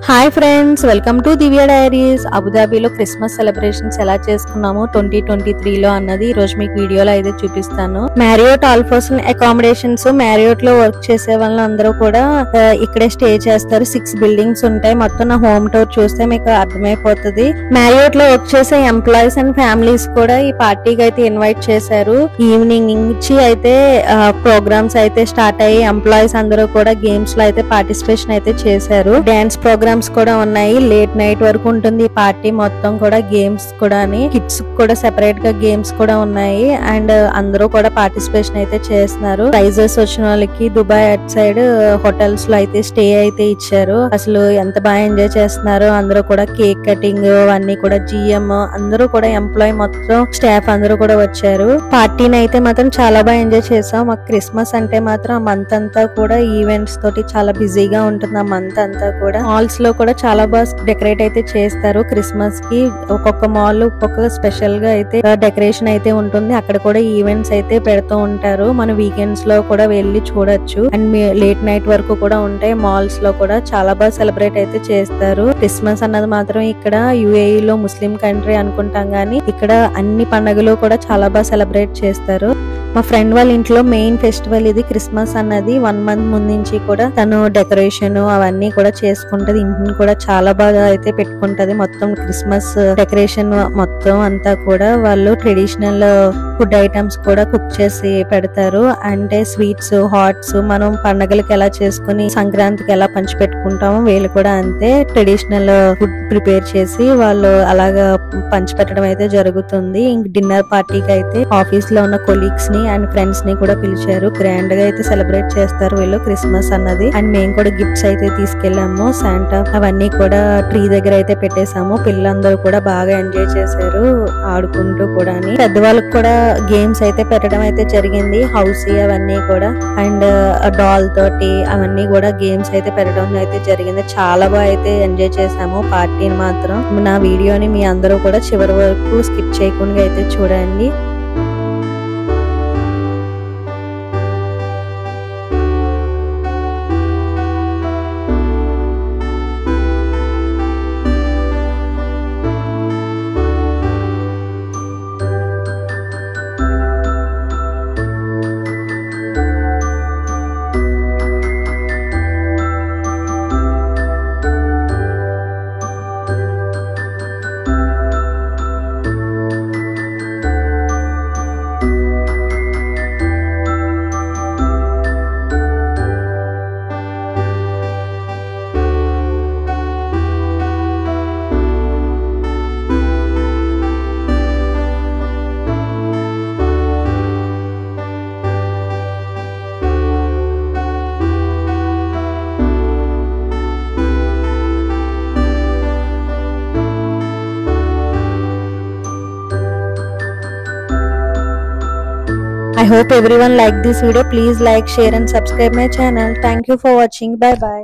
Hi friends, welcome to Divya diaries. అబుదాబిలో Christmas celebrations ఎలా చేసుకున్నాము 2023లో అన్నది ఈ రోజు మీకు వీడియోలో అయితే చూపిస్తాను. మ్యారియోట్ ఆల్ఫోసన్ అకామిడేషన్స్, మ్యారియోట్ లో వర్క్ చేసే వాళ్ళందరూ కూడా ఇక్కడే స్టే చేస్తారు. 6 బిల్డింగ్స్ ఉంటాయి. మొత్తం నా హోమ్ టూర్ చూస్తే మీకు అర్థమైపోతుంది. మ్యారియోట్ లో వర్క్ చేసే ఎంప్లాయీస్ అండ్ ఫ్యామిలీస్ కూడా ఈ పార్టీకి అయితే ఇన్వైట్ చేశారు. ఈవినింగ్ నుంచి అయితే ప్రోగ్రామ్స్ అయితే స్టార్ట్ అయ్యి ఎంప్లాయీస్ అందరూ కూడా గేమ్స్ లో అయితే పార్టిసిపేషన్ అయితే చేశారు. డాన్స్ ప్రోగ్రామ్స్ కూడా ఉన్నాయి. లేట్ నైట్ వరకు ఉంటుంది ఈ పార్టీ మొత్తం కూడా. గేమ్స్ కూడా, కిడ్స్ కూడా సెపరేట్ గా గేమ్స్ కూడా ఉన్నాయి. అండ్ అందరూ కూడా పార్టిసిపేషన్ అయితే చేస్తున్నారు. ప్రైజెస్ వచ్చిన వాళ్ళకి దుబాయ్ అట్ సైడ్ హోటల్స్ లో అయితే స్టే అయితే ఇచ్చారు. అసలు ఎంత బాగా ఎంజాయ్ చేస్తున్నారు అందరూ కూడా. కేక్ కటింగ్ అవన్నీ కూడా జిఎం అందరూ కూడా, ఎంప్లాయీ మొత్తం స్టాఫ్ అందరూ కూడా వచ్చారు. పార్టీని అయితే మాత్రం చాలా బాగా ఎంజాయ్ చేసాం. మాకు క్రిస్మస్ అంటే మాత్రం ఆ మంత్ అంతా కూడా ఈవెంట్స్ తోటి చాలా బిజీగా ఉంటుంది. ఆ మంత్ అంతా కూడా మాల్స్ లో కూడా చాలా బాగా డెకరేట్ అయితే చేస్తారు. క్రిస్మస్ కి ఒక్కొక్క మాల్ ఒక్కొక్క స్పెషల్ గా అయితే డెకరేషన్ అయితే ఉంటుంది. అక్కడ కూడా ఈవెంట్స్ అయితే పెడుతూ ఉంటారు. మన వీకెండ్స్ లో కూడా వెళ్ళి చూడొచ్చు. అండ్ లేట్ నైట్ వరకు కూడా ఉంటాయి. మాల్స్ లో కూడా చాలా బాగా సెలబ్రేట్ అయితే చేస్తారు. క్రిస్మస్ అన్నది మాత్రం ఇక్కడ యుఏఈ లో ముస్లిం కంట్రీ అనుకుంటాం గానీ ఇక్కడ అన్ని పండుగలు కూడా చాలా బాగా సెలబ్రేట్ చేస్తారు. మా ఫ్రెండ్ వాళ్ళ ఇంట్లో మెయిన్ ఫెస్టివల్ ఇది క్రిస్మస్ అన్నది. 1 మంత్ ముందు నుంచి కూడా తను డెకరేషన్ అవన్నీ కూడా చేసుకుంటది. ఇంటిని కూడా చాలా బాగా అయితే పెట్టుకుంటది. మొత్తం క్రిస్మస్ డెకరేషన్ మొత్తం అంతా కూడా వాళ్ళు ట్రెడిషనల్ ఫుడ్ ఐటమ్స్ కూడా కుక్ చేసి పెడతారు. అంటే స్వీట్స్, హాట్స్ మనం పండగలకి ఎలా చేసుకుని సంక్రాంతికి ఎలా పంచి పెట్టుకుంటామో వీళ్ళు కూడా అంతే ట్రెడిషనల్ ఫుడ్ ప్రిపేర్ చేసి వాళ్ళు అలాగా పంచి పెట్టడం అయితే జరుగుతుంది. ఇంక డిన్నర్ పార్టీకి అయితే ఆఫీస్ లో ఉన్న కొలీగ్స్ ని అండ్ ఫ్రెండ్స్ ని కూడా పిలిచారు. గ్రాండ్ గా అయితే సెలబ్రేట్ చేస్తారు వీళ్ళు క్రిస్మస్ అన్నది. అండ్ మేము కూడా గిఫ్ట్స్ అయితే తీసుకెళ్లాము. శాంటా అవన్నీ కూడా ట్రీ దగ్గర అయితే పెట్టేశాము. పిల్లలందరూ కూడా బాగా ఎంజాయ్ చేశారు ఆడుకుంటూ కూడా. పెద్దవాళ్ళకి కూడా గేమ్స్ అయితే పెట్టడం అయితే జరిగింది. హౌస్ అవన్నీ కూడా అండ్ డాల్ తోటి అవన్నీ కూడా గేమ్స్ అయితే పెట్టడం అయితే జరిగింది. చాలా బాగా అయితే ఎంజాయ్ చేసాము పార్టీని మాత్రం. నా వీడియోని మీ అందరూ కూడా చివరి వరకు స్కిప్ చేయకుండా అయితే చూడండి. I hope everyone liked this video. Please like, share and subscribe my channel. Thank you for watching. Bye bye.